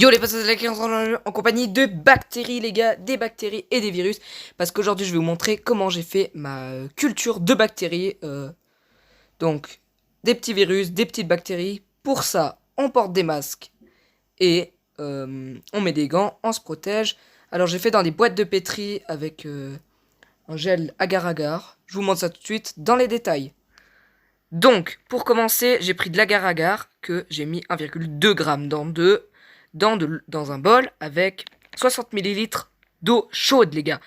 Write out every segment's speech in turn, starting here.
Yo les passagers de la en compagnie de bactéries les gars, des bactéries et des virus. Parce qu'aujourd'hui je vais vous montrer comment j'ai fait ma culture de bactéries. Donc des petits virus, des petites bactéries. Pour ça on porte des masques et on met des gants, on se protège. Alors j'ai fait dans des boîtes de pétri avec un gel agar-agar. Je vous montre ça tout de suite dans les détails. Donc pour commencer j'ai pris de l'agar-agar que j'ai mis 1,2 g dans un bol avec 60 ml d'eau chaude, les gars.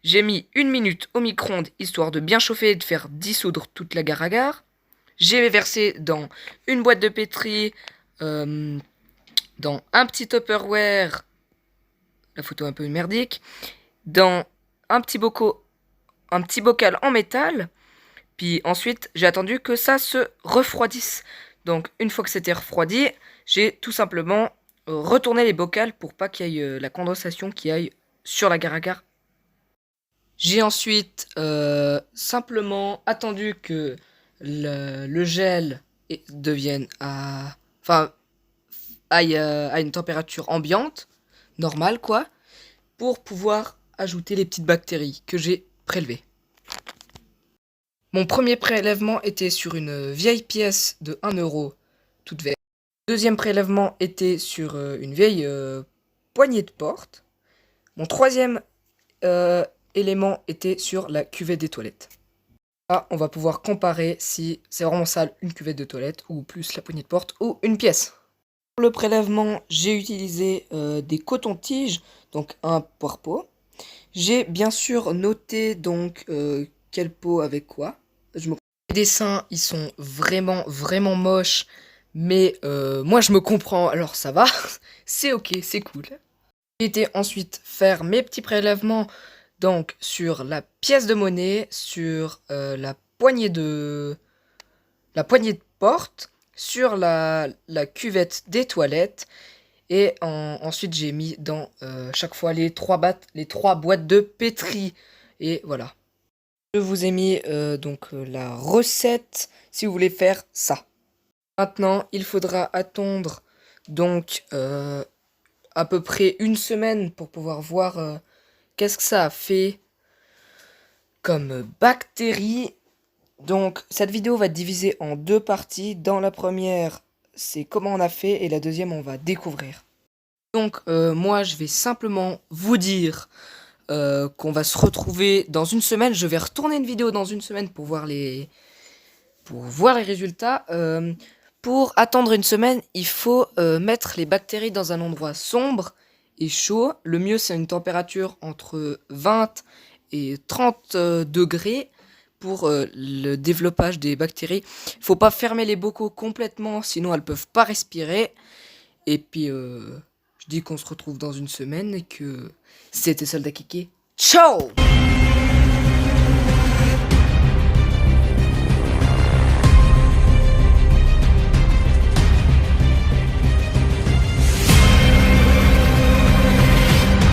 J'ai mis 1 minute au micro-ondes histoire de bien chauffer et de faire dissoudre toute l'agar-agar. J'ai versé dans une boîte de pétri, dans un petit Tupperware, la photo un peu merdique, dans un petit bocal en métal. Puis ensuite, j'ai attendu que ça se refroidisse. Donc une fois que c'était refroidi, j'ai tout simplement retourné les bocals pour pas qu'il y ait la condensation qui aille sur l'agar-agar. J'ai ensuite simplement attendu que le gel devienne aille à une température ambiante, normale quoi, pour pouvoir ajouter les petites bactéries que j'ai prélevées. Mon premier prélèvement était sur une vieille pièce de 1 euro, toute verte. Le deuxième prélèvement était sur une vieille poignée de porte. Mon troisième élément était sur la cuvette des toilettes. Là, on va pouvoir comparer si c'est vraiment sale une cuvette de toilette ou plus la poignée de porte ou une pièce. Pour le prélèvement, j'ai utilisé des cotons-tiges, donc un par pot. J'ai bien sûr noté donc quelle peau avec quoi. Les dessins, ils sont vraiment moches, mais moi je me comprends, alors ça va. C'est ok, c'est cool. J'ai été ensuite faire mes petits prélèvements donc sur la pièce de monnaie, sur la poignée de porte, sur la cuvette des toilettes. Et ensuite, j'ai mis dans chaque fois les trois boîtes de pétri. Et voilà. Je vous ai mis la recette si vous voulez faire ça. Maintenant, il faudra attendre donc à peu près une semaine pour pouvoir voir qu'est-ce que ça a fait comme bactéries. Donc, cette vidéo va être divisée en deux parties. Dans la première, c'est comment on a fait, et la deuxième, on va découvrir. Donc, moi, je vais simplement vous dire qu'on va se retrouver dans une semaine. Je vais retourner une vidéo dans une semaine pour voir les résultats. Pour attendre une semaine, il faut mettre les bactéries dans un endroit sombre et chaud. Le mieux, c'est une température entre 20 et 30 degrés pour le développage des bactéries. Il faut pas fermer les bocaux complètement, sinon elles peuvent pas respirer. Et puis, je dis qu'on se retrouve dans une semaine et que c'était Soldat Kéké. Ciao!